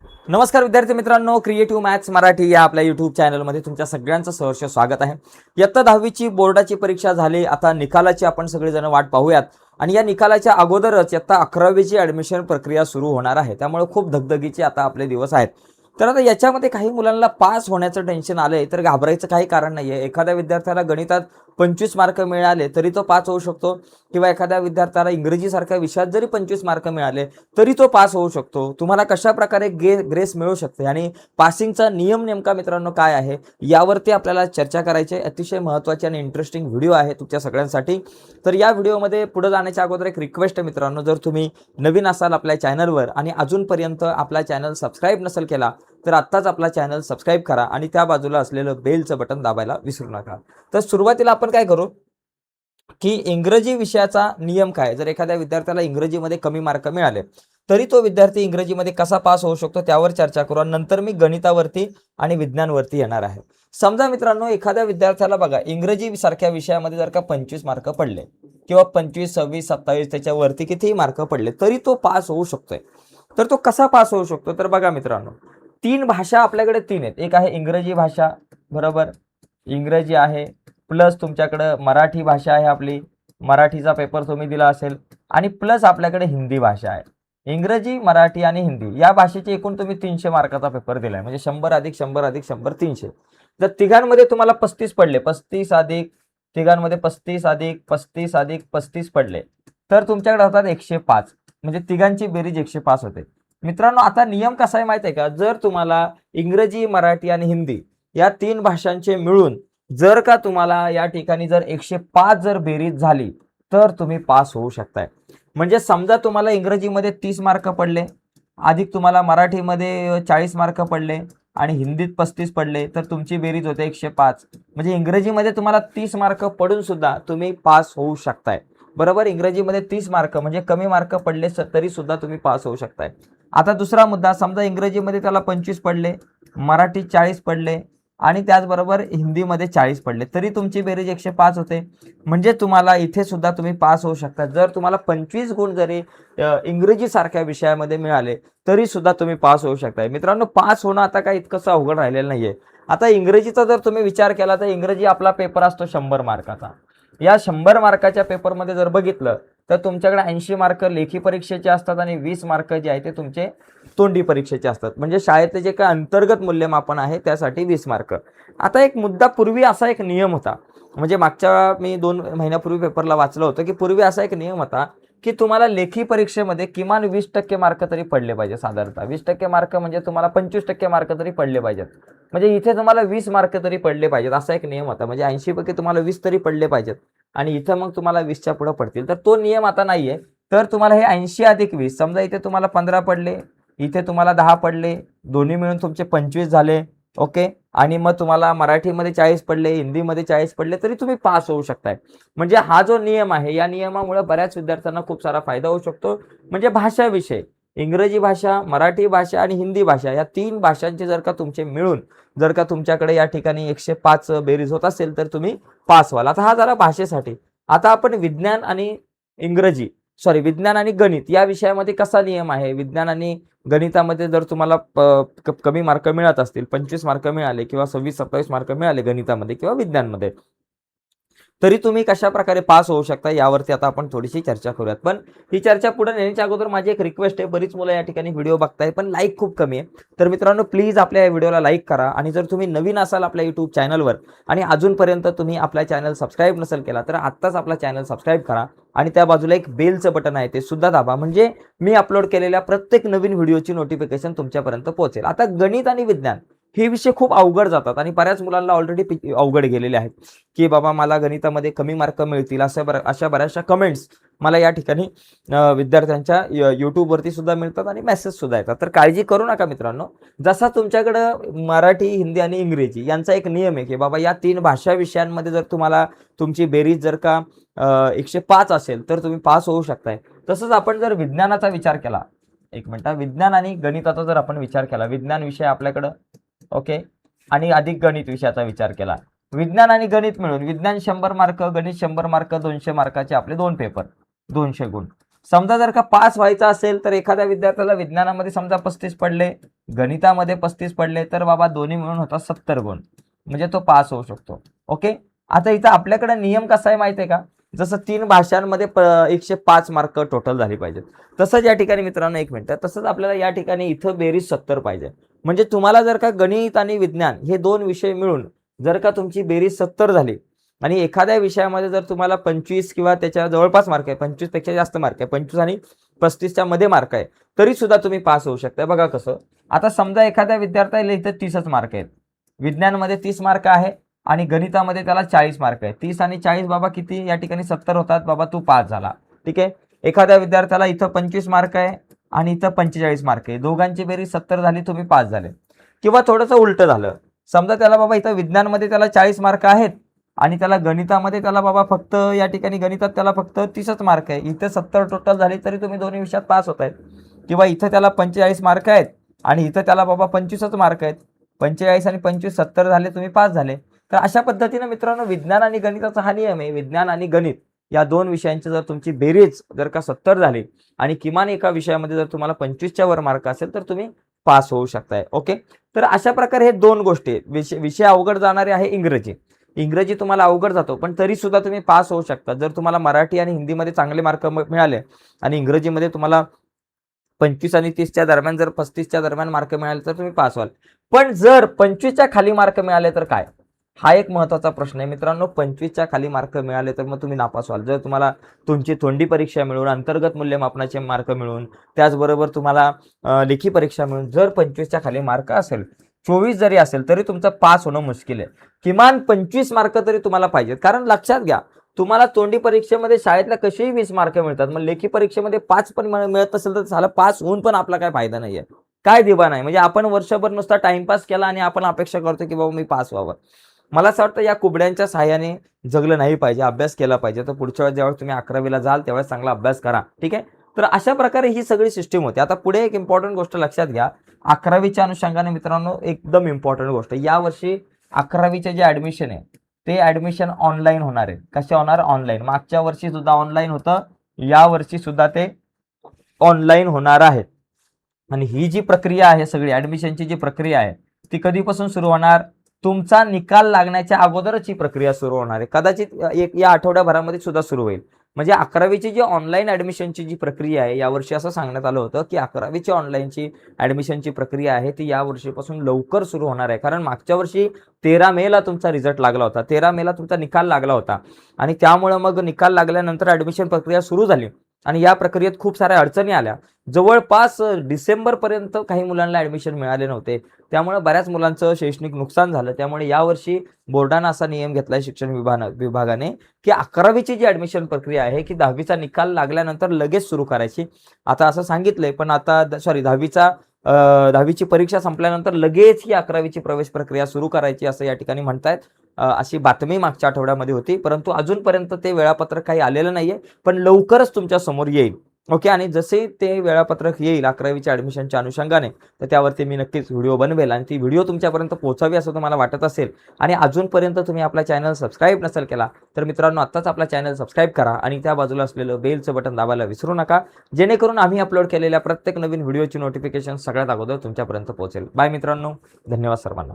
नमस्कार विद्यार्थी मित्रांनो, क्रिएटिव्ह मॅथ्स मराठी या आपल्या यूट्यूब चॅनलमध्ये तुमच्या सगळ्यांचं सहर्ष स्वागत आहे. इयत्ता 10वीची बोर्डाची परीक्षा झाली. आता निकालाची आपण सगळेजण वाट पाहूयात आणि या निकालाच्या अगोदरच इयत्ता 11वीची ॲडमिशन प्रक्रिया सुरू होणार आहे. त्यामुळे खूप धगधगीचे आता आपले दिवस आहेत. तर आता याच्यामध्ये काही मुलांना पास होण्याचं टेन्शन आलंय, तर घाबरायचं काही कारण नाहीये. एखाद्या विद्यार्थ्याला गणितात 25 मार्क मिळाले तरी तो पास होऊ शकतो, किंवा एखाद्या विद्यार्थ्याला इंग्रजीसारख्या विषयात जरी 25 मार्क मिळाले तरी तो पास होऊ शकतो. तुम्हाला कशा प्रकारे ग्रेस मिळू शकते आणि पासिंगचा नियम नेमका मित्रांनो काय आहे यावरती आपल्याला चर्चा करायची आहे. अतिशय महत्त्वाची आणि इंटरेस्टिंग व्हिडिओ आहे तुमच्या सगळ्यांसाठी. तर या व्हिडिओमध्ये पुढे जाण्याच्या अगोदर एक रिक्वेस्ट आहे मित्रांनो, जर तुम्ही नवीन असाल आपल्या चॅनलवर आणि अजूनपर्यंत आपला चॅनल सबस्क्राईब नसेल केला तर आत्ताच आपला चॅनल सबस्क्राईब करा आणि त्या बाजूला असलेलं बेलचं बटन दाबायला विसरू नका. तर सुरुवातीला आपण काय करू की इंग्रजी विषयाचा नियम काय. जर एखाद्या विद्यार्थ्याला इंग्रजीमध्ये कमी मार्क मिळाले तरी तो विद्यार्थी इंग्रजीमध्ये कसा पास होऊ शकतो त्यावर चर्चा करू. नंतर मी गणितावरती आणि विज्ञानवरती येणार आहे. समजा मित्रांनो, एखाद्या विद्यार्थ्याला बघा इंग्रजी सारख्या विषयामध्ये जर का 25 मार्क पडले किंवा 25, 26, 27 त्याच्यावरती कितीही मार्क पडले तरी तो पास होऊ शकतोय. तर तो कसा पास होऊ शकतो, तर बघा मित्रांनो, 3 भाषा आपल्याकडे 3 आहेत. एक आहे इंग्रजी भाषा, बरोबर, इंग्रजी आहे, प्लस तुमच्याकडे मराठी भाषा आहे, आपली मराठीचा पेपर तुम्ही दिला असेल, आणि प्लस आपल्याकडे हिंदी भाषा आहे. इंग्रजी, मराठी आणि हिंदी या भाषेचे एकूण तुम्ही 300 मार्काचा पेपर दिलाय, म्हणजे 100 अधिक 100 अधिक 100 300. जर तिघांमध्ये तुम्हाला 35 पडले, 35 अधिक तिघांमध्ये 35 अधिक 35 अधिक 35 पडले तर तुमच्याकडे होतात 105, म्हणजे तिघांची बेरीज 105 होते. मित्रांनो, आता नियम कसा आहे माहिती आहे का, जर तुम्हाला इंग्रजी, मराठी आणि हिंदी या 3 भाषांचे मिळून जर का तुम्हाला या ठिकाणी जर 105 जर बेरीज झाली तर तुम्ही पास होऊ शकताय. म्हणजे समजा तुम्हाला इंग्रजीमध्ये 30 मार्क पडले, अधिक तुम्हाला मराठीमध्ये 40 मार्क पडले आणि हिंदीत 35 पडले तर तुमची बेरीज होते 105. म्हणजे इंग्रजीमध्ये तुम्हाला 30 मार्क पडून सुद्धा तुम्ही पास होऊ शकताय. बरोबर, इंग्रजीमध्ये 30 मार्क म्हणजे कमी मार्क पडले तरी सुद्धा तुम्ही पास होऊ शकताय. आता दुसरा मुद्दा, समजा इंग्रजीमध्ये त्याला 25 पडले, मराठीत 40 पडले आणि त्याचबरोबर हिंदीमध्ये 40 पडले तरी तुमची बेरीज 105 होते. म्हणजे तुम्हाला इथे सुद्धा तुम्ही पास होऊ शकता. जर तुम्हाला 25 गुण जरी इंग्रजी सारख्या विषयामध्ये मिळाले तरी सुद्धा तुम्ही पास होऊ शकता. मित्रांनो, पास होणं आता काही इतकंसं अवघड राहिलेलं नाहीये. आता इंग्रजीचा जर तुम्ही विचार केला तर इंग्रजी आपला पेपर असतो 100 मार्काचा. या 100 मार्काच्या पेपरमध्ये जर बघितलं तर तुमच्याकडे 80 मार्क लेखी परीक्षेचे असतात आणि 20 मार्क जे आहे ते तुमचे तोंडी परीक्षेचे असतात. म्हणजे शाळेतले जे काही अंतर्गत मूल्यमापन आहे त्यासाठी 20 मार्क. आता एक मुद्दा, पूर्वी असा एक नियम होता, म्हणजे मागच्या मी 2 महिन्यापूर्वी पेपरला वाचलं होतं की पूर्वी असा एक नियम होता की तुम्हाला लेखी परीक्षेमध्ये किमान 20% मार्क तरी पडले पाहिजे. साधारणतः 20% मार्क म्हणजे तुम्हाला 25% मार्क तरी पडले पाहिजेत. म्हणजे इथे तुम्हाला 20 मार्क तरी पडले पाहिजेत असा एक नियम होता. म्हणजे 80 पैकी तुम्हाला 20 तरी पडले पाहिजेत आणि इथं मग तुम्हाला 20च्या पुढे पडतील. तर तो नियम आता नाहीये. तर तुम्हाला हे 80 अधिक 20, समजा इथे तुम्हाला 15 पडले, इथे तुम्हाला 10 पडले, दोन्ही मिळून तुमचे 25 झाले. ओके, आणि मग तुम्हाला मराठीमध्ये 40 पडले, हिंदीमध्ये 40 पडले तरी तुम्ही पास होऊ शकताय. म्हणजे हा जो नियम आहे या नियमामुळे बऱ्याच विद्यार्थ्यांना खूप सारा फायदा होऊ शकतो. म्हणजे भाषा विषय, इंग्रजी भाषा, मराठी भाषा आणि हिंदी भाषा या 3 भाषांचे जर का तुमचे मिळून जर का तुमच्याकडे या ठिकाणी 105 बेरीज होत असेल तर तुम्ही पास व्हाल. आता हा झाला भाषेसाठी. आता आपण विज्ञान आणि विज्ञान आणि गणित या विषयामध्ये कसा नियम आहे. विज्ञान आणि गणितामध्ये जर तुम्हाला कमी मार्क मिळत असतील, 25 मार्क मिळाले किंवा 26-27 मार्क मिळाले गणितामध्ये किंवा विज्ञानमध्ये, तरी तुम्ही कशा प्रकारे पास होऊ शकता यावरती आता आपण थोडीशी चर्चा करूयात. पण ही चर्चा पुढे नेण्याच्या अगोदर माझी एक रिक्वेस्ट आहे, बरीच मुलं या ठिकाणी व्हिडिओ बघताय पण लाईक खूप कमी आहे. तर मित्रांनो, प्लीज आपल्या या व्हिडिओला लाईक करा आणि जर तुम्ही नवीन असाल आपल्या यूट्यूब चॅनलवर आणि अजूनपर्यंत तुम्ही आपला चॅनल सबस्क्राईब नसेल केला तर आत्ताच आपला चॅनल सबस्क्राईब करा आणि त्या बाजूला एक बेलचं बटन आहे ते सुद्धा दाबा, म्हणजे मी अपलोड केलेल्या प्रत्येक नवीन व्हिडिओची नोटिफिकेशन तुमच्यापर्यंत पोहोचेल. आता गणित आणि विज्ञान हे विषय खूप अवघड जातात आणि बऱ्याच मुलांना ऑलरेडी अवघड गेलेले आहेत की बाबा मला गणितामध्ये कमी मार्क मिळतील अशा बऱ्याचशा कमेंट्स मला या ठिकाणी विद्यार्थ्यांच्या यूट्यूबवरती सुद्धा मिळतात आणि मेसेज सुद्धा येतात. तर काळजी करू नका मित्रांनो. जसा तुमच्याकडं मराठी, हिंदी आणि इंग्रजी यांचा एक नियम आहे की बाबा या 3 भाषा विषयांमध्ये जर तुम्हाला तुमची बेरीज जर का 105 असेल तर तुम्ही पास होऊ शकताय. तसंच आपण जर विज्ञानाचा विचार केला, एक मिनिट, विज्ञान आणि गणिताचा जर आपण विचार केला, विज्ञान विषय आपल्याकडं ओके आणि अधिक गणित विषयाचा विचार केला, विज्ञान आणि गणित मिळून विज्ञान 100 मार्क, गणित 100 मार्क, 200 मार्काचे आपले 2 पेपर, 200 गुण. समजा जर का पास व्हायचा असेल तर एखाद्या विद्यार्थ्याला विज्ञानामध्ये समजा 35 पडले, गणितामध्ये 35 पडले तर बाबा दोन्ही मिळून होतात 70 गुण, म्हणजे तो पास होऊ शकतो. ओके. आता इथं आपल्याकडे नियम कसा आहे माहिती आहे का, जसं 3 भाषांमध्ये 105 मार्क टोटल झाली पाहिजेत, तसंच या ठिकाणी मित्रांनो एक मिनिट, तसंच आपल्याला या ठिकाणी इथं बेरीज 70 पाहिजे. म्हणजे तुम्हाला जर का गणित आणि विज्ञान हे 2 विषय मिळून जर का तुमची बेरीज 70 झाली आणि एखाद्या विषयामध्ये जर तुम्हाला 25 किंवा त्याच्या जवळपास मार्क आहे, 25 पेक्षा जास्त मार्क आहे, 25 आणि 35च्या मध्ये मार्क आहे, तरी सुद्धा तुम्ही पास होऊ शकता. बघा कसं, आता समजा एखाद्या विद्यार्थ्याला इथं 30च मार्क आहेत, विज्ञानमध्ये 30 मार्क आहे आणि गणितामध्ये त्याला 40 मार्क आहे. 30 आणि 40 बाबा किती, या ठिकाणी 70 होतात. बाबा तू पास झाला. ठीक आहे. एखाद्या विद्यार्थ्याला इथं 25 मार्क आहे आणि इथं 45 मार्क आहे, दोघांची बेरीज 70 झाली, तुम्ही पास झाले. किंवा थोडंसं उलटं झालं, समजा त्याला बाबा इथं विज्ञानमध्ये त्याला 40 मार्क आहेत आणि त्याला गणितामध्ये त्याला बाबा फक्त या ठिकाणी गणितात त्याला फक्त 30च मार्क आहे, इथे 70 टोटल झाली, तरी तुम्ही दोन्ही विषयात पास होत आहेत. किंवा इथं त्याला 45 मार्क आहेत आणि इथं त्याला बाबा 25च मार्क आहेत, 45 आणि 25 70 झाले, तुम्ही पास झाले. तर अशा पद्धतीने मित्रांनो विज्ञान आणि गणिताचा हा नियम आहे. विज्ञान आणि गणित या 2 विषयांची जर तुमची बेरीज जर का 70 झाली आणि किमान एका विषयामध्ये जर तुम्हाला 25च्या वर मार्क असेल तर तुम्ही पास होऊ शकताय. ओके. तर अशा प्रकारे हे 2 गोष्टी, विषय अवघड जाणारे आहे इंग्रजी तुम्हाला अवघड जातो, पण तरी सुद्धा तुम्ही पास होऊ शकता. जर तुम्हाला मराठी आणि हिंदीमध्ये चांगले मार्क मिळाले आणि इंग्रजीमध्ये तुम्हाला 25 आणि 30च्या दरम्यान, जर 35च्या दरम्यान मार्क मिळाले तर तुम्ही पास व्हाल. पण जर 25च्या खाली मार्क मिळाले तर काय, हा एक महत्त्वाचा प्रश्न आहे मित्रांनो. 25च्या खाली मार्क मिळाले तर मग तुम्ही नापास व्हाल. जर तुम्हाला तुमची तोंडी परीक्षा मिळून, अंतर्गत मूल्यमापनाचे मार्क मिळून, त्याचबरोबर तुम्हाला लेखी परीक्षा मिळून जर 25च्या खाली मार्क असेल, 24 जरी असेल, तरी तुमचं पास होणं मुश्किल आहे. किमान 25 मार्क तरी तुम्हाला पाहिजेत. कारण लक्षात घ्या, तुम्हाला तोंडी परीक्षेमध्ये शाळेतल्या कसेही 20 मार्क मिळतात, मग लेखी परीक्षेमध्ये 5 पण मिळत असेल तर झालं, पास होऊन पण आपला काय फायदा नाहीये, काय दिवा नाही. म्हणजे आपण वर्षभर नुसता टाइमपास केला आणि आपण अपेक्षा करतो की बाबा मी पास व्हावं. मला असं वाटतं या कुबड्यांच्या सहाय्याने जगलं नाही पाहिजे, अभ्यास केला पाहिजे. तर पुढच्या वेळेस ज्यावेळेस तुम्ही 11वीला जाल त्यावेळेस चांगला अभ्यास करा. ठीक आहे. तर अशा प्रकारे ही सगळी सिस्टीम होती. आता पुढे एक इम्पॉर्टंट गोष्ट लक्षात घ्या, 11वीच्या अनुषंगाने मित्रांनो एकदम इम्पॉर्टंट गोष्ट, यावर्षी 11वीचे जे ऍडमिशन आहे ते ऍडमिशन ऑनलाईन होणार आहे. कसे होणार, ऑनलाईन. मागच्या वर्षी सुद्धा ऑनलाईन होतं, या वर्षी सुद्धा ते ऑनलाईन होणार आहे. आणि ही जी प्रक्रिया आहे, सगळी ऍडमिशनची जी प्रक्रिया आहे ती कधीपासून सुरू होणार, तुमचा निकाल लागण्याच्या अगोदरच ही प्रक्रिया सुरू होणार आहे. कदाचित या आठवड्याभरामध्ये सुद्धा सुरू होईल. म्हणजे 11वीची जी ऑनलाईन ऍडमिशनची जी प्रक्रिया आहे, यावर्षी असं सांगण्यात आलं होतं की 11वीची ऑनलाईनची ऍडमिशनची प्रक्रिया आहे ती या वर्षीपासून लवकर सुरू होणार आहे. कारण मागच्या वर्षी 13 मेला तुमचा रिझल्ट लागला होता, 13 मेला तुमचा निकाल लागला होता आणि त्यामुळे मग निकाल लागल्यानंतर ऍडमिशन प्रक्रिया सुरू झाली आणि या प्रक्रियेत खूप साऱ्या अडचणी आल्या. जवळपास डिसेंबरपर्यंत काही मुलांना ऍडमिशन मिळाले नव्हते, त्यामुळे बऱ्याच मुलांचं शैक्षणिक नुकसान झालं. त्यामुळे यावर्षी बोर्डानं असा नियम घेतलाय शिक्षण विभागाने की 11वीची जी ऍडमिशन प्रक्रिया आहे की 10वीचा निकाल लागल्यानंतर लगेच सुरू करायची. आता असं सांगितलंय, पण आता 10वीची परीक्षा संपल्यानंतर लगेच ही 11वीची प्रवेश प्रक्रिया सुरू करायची असं या ठिकाणी म्हणतायत. अशी बातमी मागच्या आठवड्यामध्ये होती, परंतु अजूनपर्यंत ते वेळापत्रक काही आलेलं नाहीये, पण लवकरच तुमच्या समोर येईल. ओके. आणि जसे ते वेळापत्रक येईल 11वीच्या ऍडमिशनच्या अनुषंगाने, तर त्यावरती मी नक्कीच व्हिडिओ बनवेल आणि ती व्हिडिओ तुमच्यापर्यंत पोहोचावी असं तुम्हाला वाटत असेल आणि अजूनपर्यंत तुम्ही आपला चॅनल सबस्क्राईब नसेल केला तर मित्रांनो आत्ताच आपला चॅनल सबस्क्राईब करा आणि त्या बाजूला असलेलं बेलचं बटन दाबायला विसरू नका, जेणेकरून आम्ही अपलोड केलेल्या प्रत्येक नवीन व्हिडिओची नोटिफिकेशन सगळ्यात अगोदर तुमच्यापर्यंत पोहोचेल. बाय मित्रांनो, धन्यवाद सर्वांना.